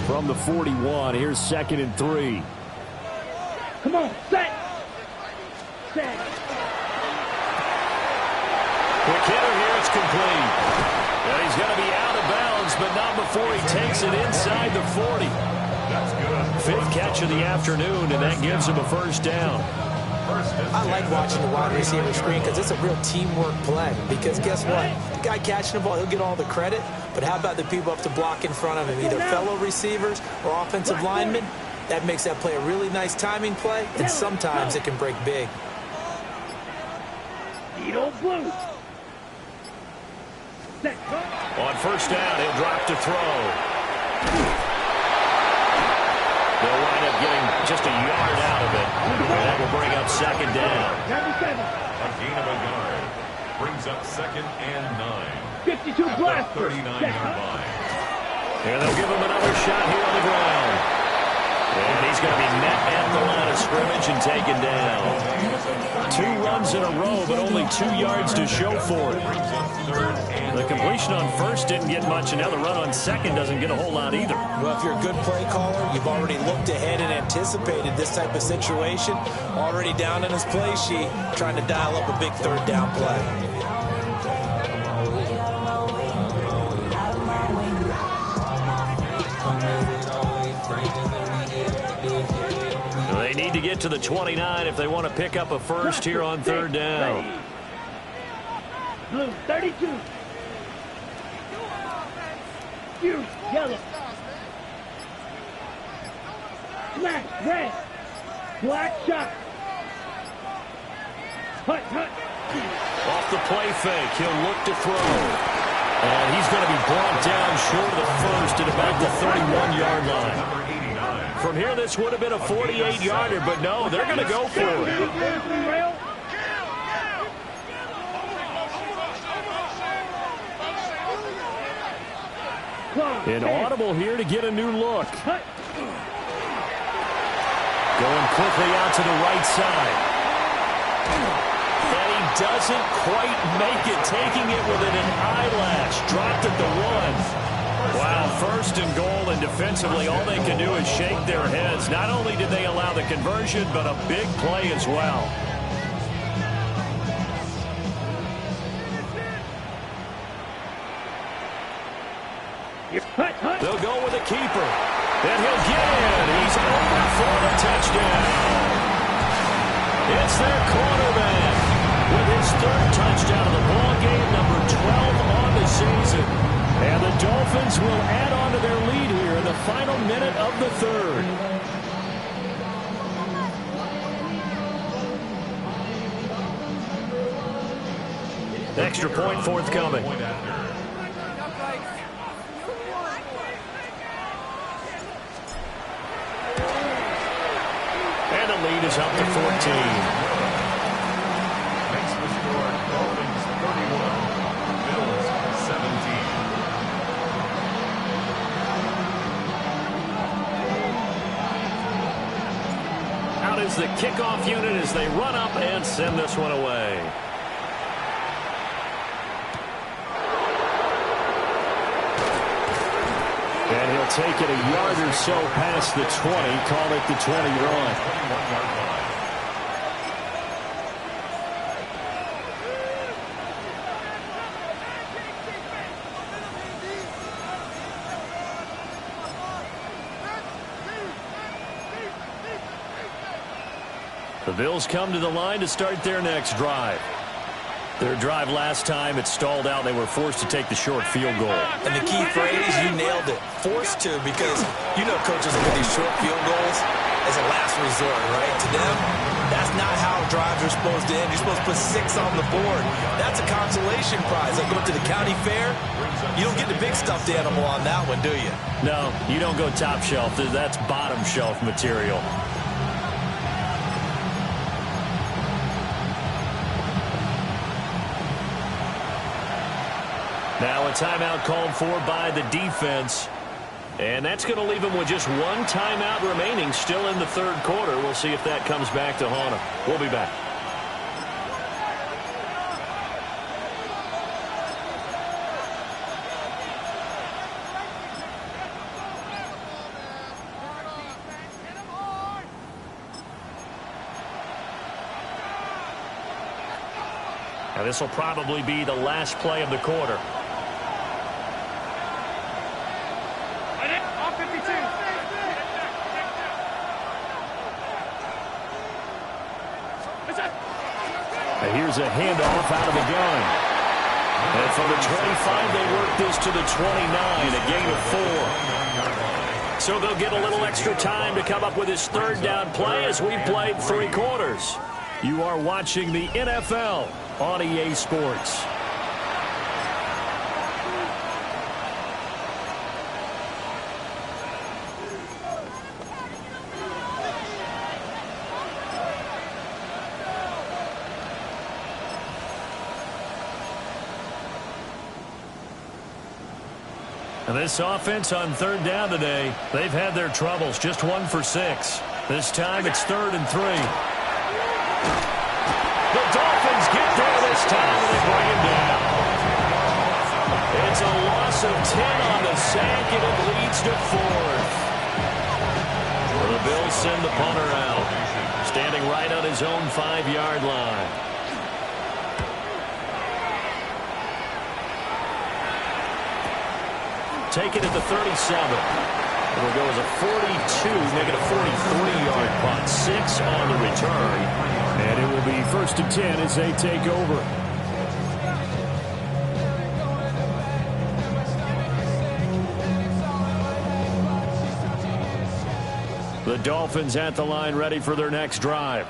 From the 41, here's 2nd and 3. Come on, set. Set. Quick hitter here, it's complete. Well, he's going to be out of bounds, but not before he takes it inside the 40. That's good. 5th catch of the afternoon, and that gives him a first down. I like watching the wide receiver screen because it's a real teamwork play. Because guess what? The guy catching the ball, he'll get all the credit. But how about the people up to block in front of him, either fellow receivers or offensive linemen? That makes that play a really nice timing play, and sometimes it can break big. Edo blue. Set. On first down, he'll drop to throw. They'll wind up getting just a yard out of it. And that will bring up 2nd down. 97. A gain of a yard. Brings up 2nd and 9. 52 blast. 39-yard line. And they'll give him another shot here on the ground. And he's going to be met at the line of scrimmage and taken down. 2 runs in a row, but only 2 yards to show for it. The completion on first didn't get much, and now the run on second doesn't get a whole lot either. Well, if you're a good play caller, you've already looked ahead and anticipated this type of situation. Already down in his play sheet, trying to dial up a big 3rd down play. They need to get to the 29 if they want to pick up a first here on 3rd down. Blue, 32. Huge, yellow. Black, red. Black shot. Hut, hut. Off the play fake, he'll look to throw. And he's going to be brought down short of the first at about the 31-yard line. From here, this would have been a 48-yarder, but no, they're going to go for it. An audible here to get a new look. Going quickly out to the right side. And he doesn't quite make it, taking it within an eyelash. Dropped at the 1. Wow, 1st and goal, and defensively all they can do is shake their heads. Not only did they allow the conversion, but a big play as well. They'll go with a keeper. And he'll get in. He's over for the touchdown. It's their quarterback with his 3rd touchdown of the ball game, number 12 on the season. And the Dolphins will add on to their lead here in the final minute of the 3rd. Extra point forthcoming. And the lead is up to 14. Is the kickoff unit as they run up and send this one away. And he'll take it a yard or so past the 20, call it the 20-yard. The Bills come to the line to start their next drive. Their drive last time, it stalled out. They were forced to take the short field goal. And the key phrase, you nailed it. Forced to, because you know coaches look at these short field goals as a last resort, right? To them, that's not how drives are supposed to end. You're supposed to put 6 on the board. That's a consolation prize. Like going to the county fair, you don't get the big stuffed animal on that one, do you? No, you don't go top shelf. That's bottom shelf material. Now a timeout called for by the defense. And that's going to leave them with just one timeout remaining still in the third quarter. We'll see if that comes back to haunt them. We'll be back. Now this will probably be the last play of the quarter. Here's a handoff out of the gun. And from the 25, they work this to the 29, a gain of 4. So they'll get a little extra time to come up with his third down play as we've played 3 quarters. You are watching the NFL on EA Sports. And this offense on third down today, they've had their troubles. Just 1 for 6. This time it's 3rd and 3. The Dolphins get there this time and they bring him down. It's a loss of 10 on the sack and it leads to 4th. The Bills send the punter out. Standing right on his own 5-yard line. Take it at the 37. It'll go as a 42, make it a 43-yard punt. 6 on the return. And it will be 1st and 10 as they take over. The Dolphins at the line ready for their next drive.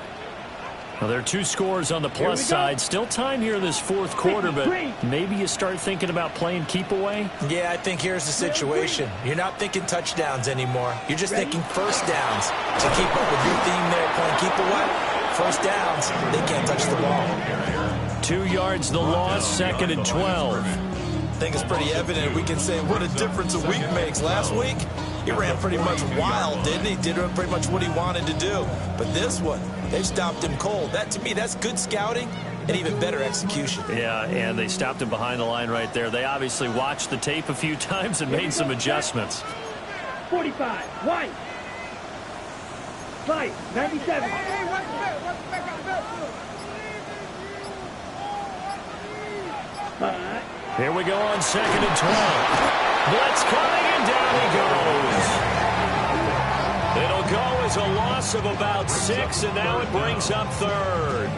Now, there are 2 scores on the plus side. Still time here in this 4th quarter, but maybe you start thinking about playing keep away? Yeah, I think here's the situation. You're not thinking touchdowns anymore. You're just thinking first downs. To keep up with your theme there, playing keep away, first downs, they can't touch the ball. 2 yards the loss, 2nd and 12. I think it's pretty evident. We can say what a difference a week makes. Last week, he ran pretty much wild, didn't he? Did pretty much what he wanted to do. But this one, they stopped him cold. That, to me, that's good scouting and even better execution. Yeah, and they stopped him behind the line right there. They obviously watched the tape a few times and made some adjustments. 45, White. Fight, 97. Here we go on 2nd and 12. Blitz coming, and down he goes. It'll go as a loss of about 6, and now it brings up 3rd.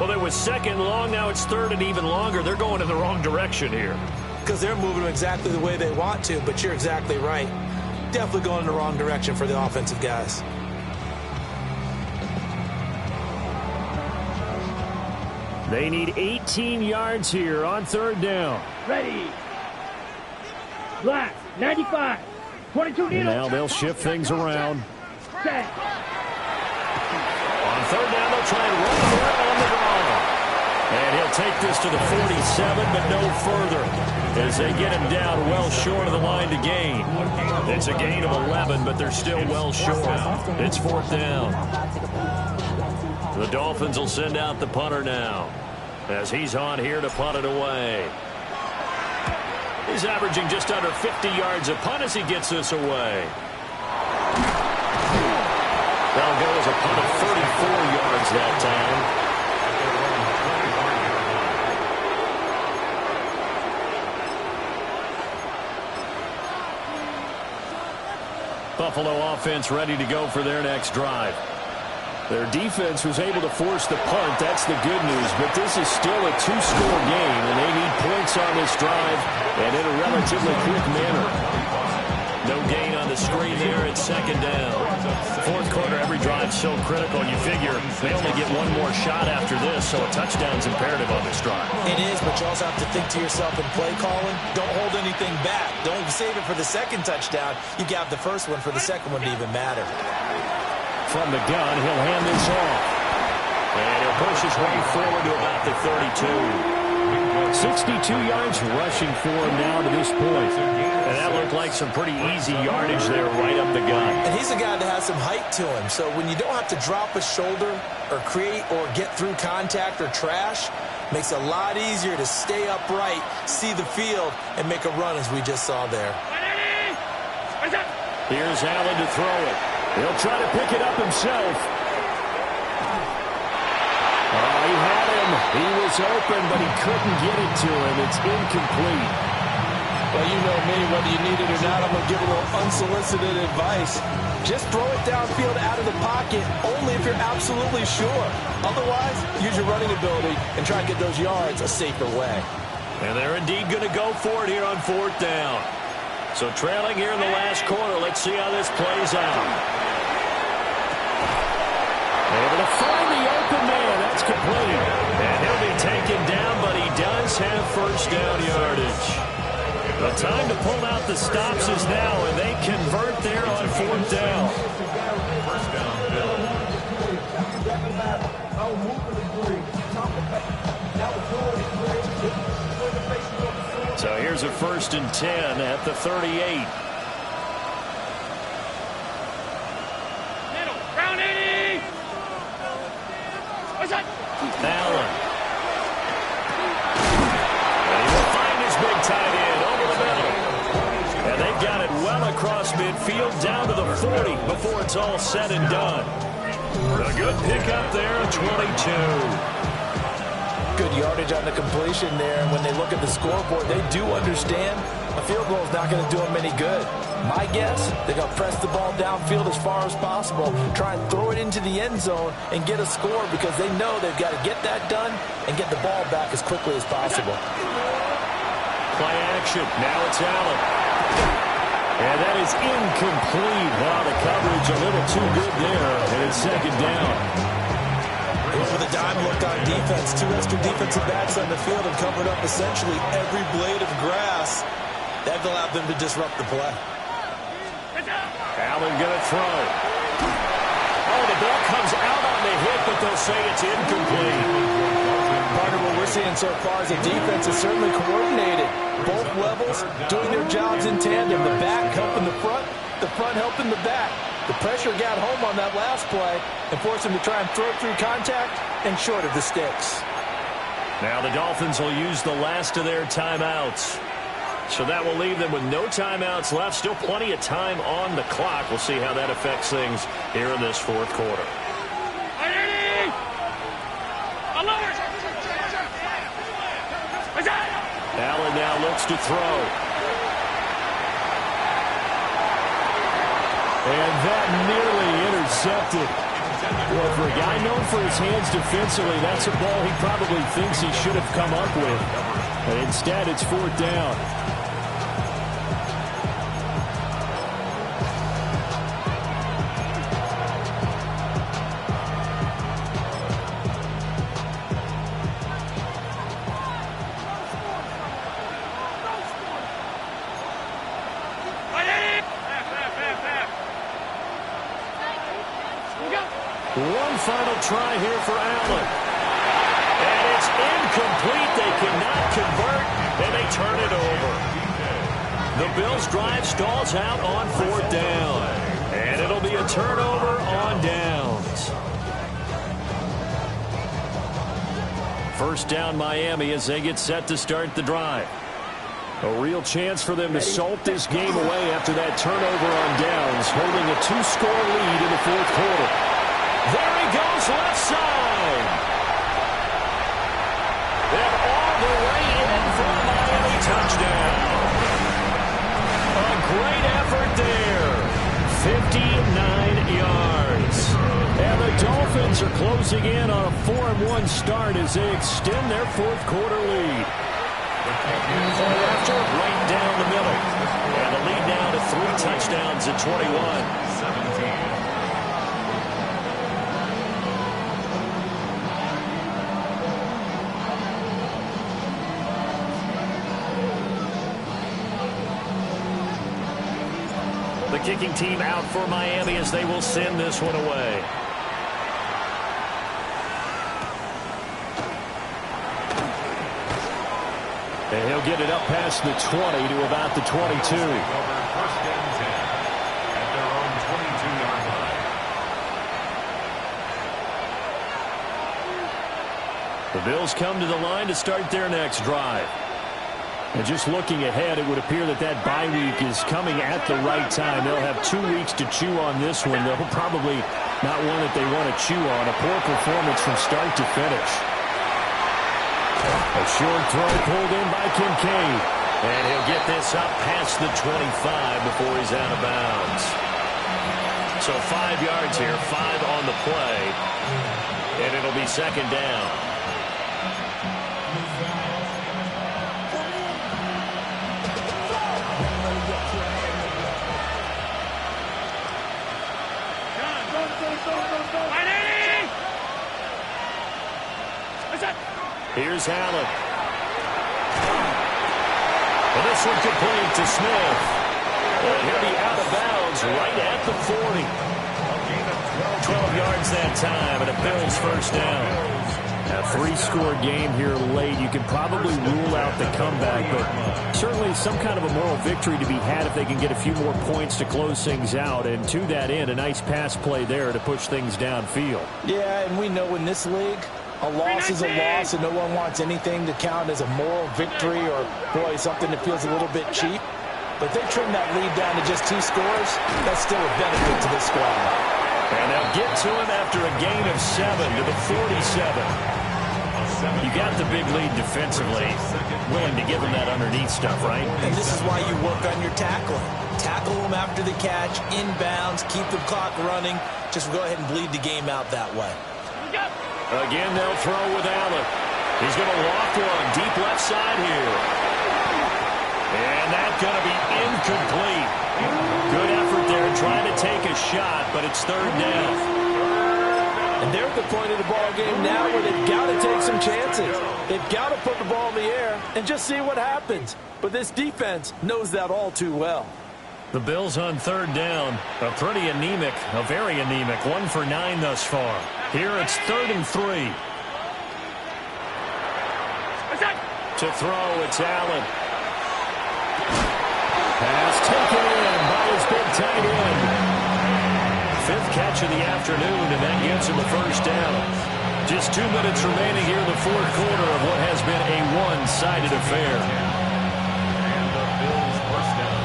Well, it was 2nd long, now it's 3rd and even longer. They're going in the wrong direction here. Because they're moving exactly the way they want to, but you're exactly right. Definitely going in the wrong direction for the offensive guys. They need 18 yards here on 3rd down. Ready. Black, 95. 22 needle. Now they'll shift things around. Set. On 3rd down, they'll try and run here on the draw. And he'll take this to the 47, but no further as they get him down well short of the line to gain. It's a gain of 11, but they're still well short. It's 4th down. The Dolphins will send out the punter now as he's on here to punt it away. He's averaging just under 50 yards a punt as he gets this away. That'll go as a punt of 34 yards that time. Buffalo offense ready to go for their next drive. Their defense was able to force the punt. That's the good news. But this is still a two-score game, and they need points on this drive and in a relatively quick manner. No gain on the screen there at second down. Fourth quarter, every drive so critical. You figure they only get one more shot after this, so a touchdown's imperative on this drive. It is, but you also have to think to yourself in play calling, don't hold anything back. Don't save it for the second touchdown. You got the first one for the second one to even matter. From the gun, he'll hand this off. And he'll push his way forward to about the 32. 62 yards rushing for him now to this point. And that looked like some pretty easy yardage there right up the gut. And he's a guy that has some height to him. So when you don't have to drop a shoulder or create or get through contact or trash, makes it a lot easier to stay upright, see the field, and make a run as we just saw there. Here's Allen to throw it. He'll try to pick it up himself. Oh, he had him. He was open, but he couldn't get it to him. It's incomplete. Well, you know me, whether you need it or not, I'm going to give a little unsolicited advice. Just throw it downfield out of the pocket, only if you're absolutely sure. Otherwise, use your running ability and try and get those yards a safer way. And they're indeed going to go for it here on fourth down. So trailing here in the last quarter. Let's see how this plays out. Able to find the open man. That's complete. And he'll be taken down, but he does have first down yardage. The time to pull out the stops is now, and they convert there on fourth down. First down, Bill. So here's a 1st and 10 at the 38. Allen. And he will find his big tight end over the middle. And they've got it well across midfield down to the 40 before it's all said and done. A good pickup there, 22. Good yardage on the completion there. And when they look at the scoreboard, they do understand a field goal is not going to do them any good. My guess, they're going to press the ball downfield as far as possible, try and throw it into the end zone and get a score because they know they've got to get that done and get the ball back as quickly as possible. Play action. Now it's Allen. And that is incomplete. Wow, the coverage a little too good there. And it's second down. Over the dime looked on defense. 2 extra defensive backs on the field and covered up essentially every blade of grass. That allowed them to disrupt the play. Allen going to throw. Oh, the ball comes out on the hit, but they'll say it's incomplete. Partner, what we're seeing so far is the defense is certainly coordinated. Both levels doing their jobs in tandem. The back helping the front helping the back. The pressure got home on that last play and forced him to try and throw through contact and short of the sticks. Now the Dolphins will use the last of their timeouts. So that will leave them with no timeouts left. Still plenty of time on the clock. We'll see how that affects things here in this fourth quarter. Allen now looks to throw. And that nearly intercepted. Well, for a guy known for his hands defensively, that's a ball he probably thinks he should have come up with. And instead, it's fourth down. One final try here for Allen. And it's incomplete. They cannot convert, and they turn it over. The Bills' drive stalls out on fourth down. And it'll be a turnover on downs. First down Miami as they get set to start the drive. A real chance for them to salt this game away after that turnover on downs, holding a 2-score lead in the fourth quarter. There he goes, left side. And all the way in for a Miami touchdown. A great effort there. 59 yards. And the Dolphins are closing in on a 4-1 start as they extend their fourth quarter lead. After right down the middle. And the lead now to 3 touchdowns at 21. 17. The kicking team out for Miami as they will send this one away. And he'll get it up past the 20 to about the 22. First and 10 at their own 22-yard line. The Bills come to the line to start their next drive. And just looking ahead, it would appear that that bye week is coming at the right time. They'll have 2 weeks to chew on this one. They'll probably not one that they want to chew on. A poor performance from start to finish. A short throw pulled in by Kincaid. And he'll get this up past the 25 before he's out of bounds. So 5 yards here, 5 on the play. And it'll be second down. Here's Allen. And this one complete to Smith. And he'll be out of bounds right at the 40. 12 yards that time, and a Bills first down. A 3-score game here late. You can probably rule out the comeback, but certainly some kind of a moral victory to be had if they can get a few more points to close things out. And to that end, a nice pass play there to push things downfield. Yeah, and we know in this league, a loss is a loss, and no one wants anything to count as a moral victory or, boy, something that feels a little bit cheap. But they trim that lead down to just 2 scores. That's still a benefit to this squad. And they'll get to him after a gain of 7 to the 47. You got the big lead defensively. Willing to give him that underneath stuff, right? And this is why you work on your tackling. Tackle them after the catch, inbounds, keep the clock running. Just go ahead and bleed the game out that way. Again, they'll throw with Allen. He's going to loft one deep left side here. And that's going to be incomplete. Good effort there trying to take a shot, but it's third down. And they're at the point of the ball game now where they've got to take some chances. They've got to put the ball in the air and just see what happens. But this defense knows that all too well. The Bills on third down, a very anemic, 1 for 9 thus far. Here it's 3rd and 3. To throw, it's Allen. Pass taken in by his big tight end. 5th catch of the afternoon, and that gets him a first down. Just 2 minutes remaining here in the fourth quarter of what has been a one-sided affair. And the Bills first down.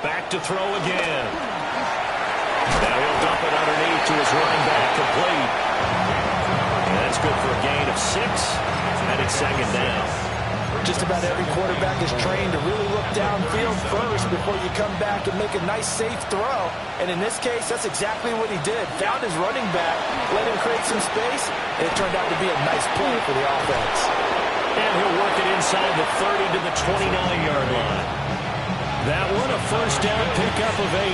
Back to throw again. Now he'll dump it underneath to his running back, complete. And that's good for a gain of 6, and it's second down. Just about every quarterback is trained to really look downfield first before you come back and make a nice, safe throw. And in this case, that's exactly what he did. Found his running back, let him create some space, and it turned out to be a nice play for the offense. And he'll work it inside the 30 to the 29-yard line. That one, a first down pickup of 8.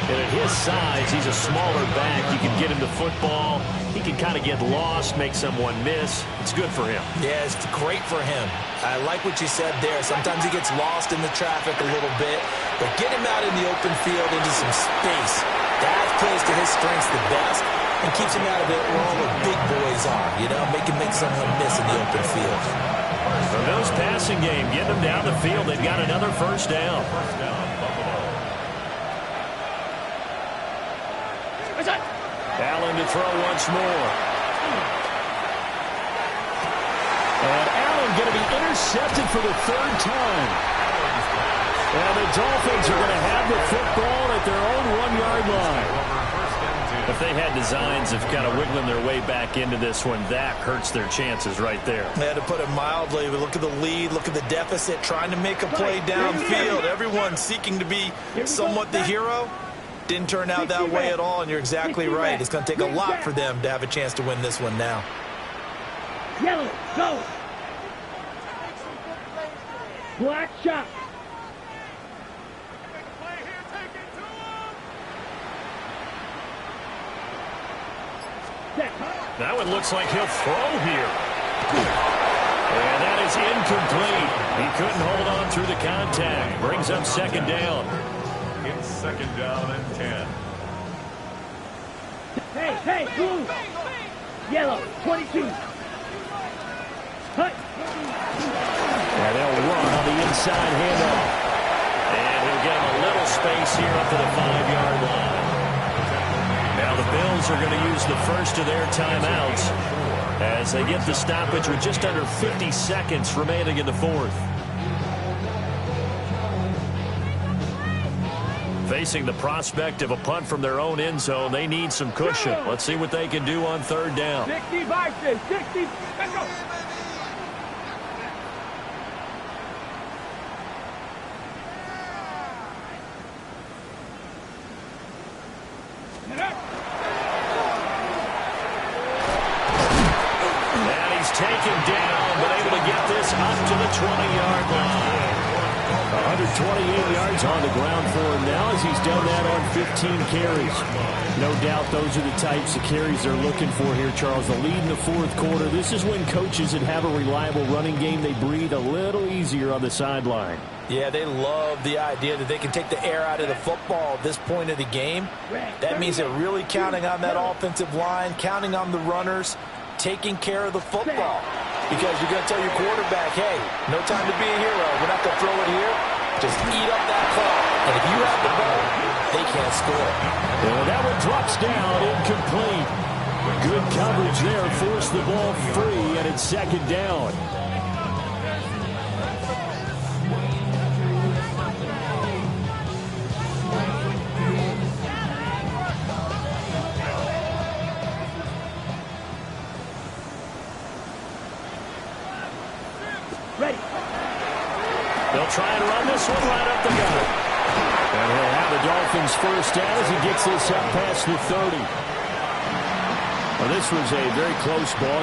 And at his size, he's a smaller back. You can get him the football. He can kind of get lost, make someone miss. It's good for him. Yeah, it's great for him. I like what you said there. Sometimes he gets lost in the traffic a little bit. But get him out in the open field into some space. That plays to his strengths the best and keeps him out of it where all the big boys are. You know, make someone miss in the open field. The Bills passing game, getting them down the field. They've got another first down. Allen to throw once more. And Allen going to be intercepted for the 3rd time. And the Dolphins are going to have the football at their own 1-yard line. If they had designs of kind of wiggling their way back into this one, that hurts their chances right there. Yeah, to put it mildly, we look at the lead, look at the deficit, trying to make a play downfield. Everyone seeking to be somewhat the hero. Didn't turn out that way at all, and you're exactly right. It's going to take a lot for them to have a chance to win this one now. Yellow, go. Black shot. That one looks like he'll throw here. And that is incomplete. He couldn't hold on through the contact. Brings up second down. It's second down and 10. Hey, blue. Yellow, 22. Hut. Yeah, they'll run on the inside handoff. And he'll get him a little space here up to the 5-yard line. Now the Bills are going to use the first of their timeouts as they get the stoppage with just under 50 seconds remaining in the fourth. Facing the prospect of a punt from their own end zone, they need some cushion. Let's see what they can do on third down. 60 boxes, 60. Let's go. Taken down, but able to get this up to the 20-yard line. 128 yards on the ground for him now as he's done that on 15 carries. No doubt those are the types of carries they're looking for here, Charles. The lead in the fourth quarter. This is when coaches that have a reliable running game, they breathe a little easier on the sideline. Yeah, they love the idea that they can take the air out of the football at this point of the game. That means they're really counting on that offensive line, counting on the runners, taking care of the football, because you're going to tell your quarterback, hey, no time to be a hero. We're not going to throw it here. Just eat up that clock. And if you have the ball, they can't score. Well, that one drops down, incomplete. Good coverage there, forced the ball free, and it's second down. Ready. They'll try and run this one right up the gut. And he'll have the Dolphins first down as he gets this up past the 30. Well, this was a very close ball game.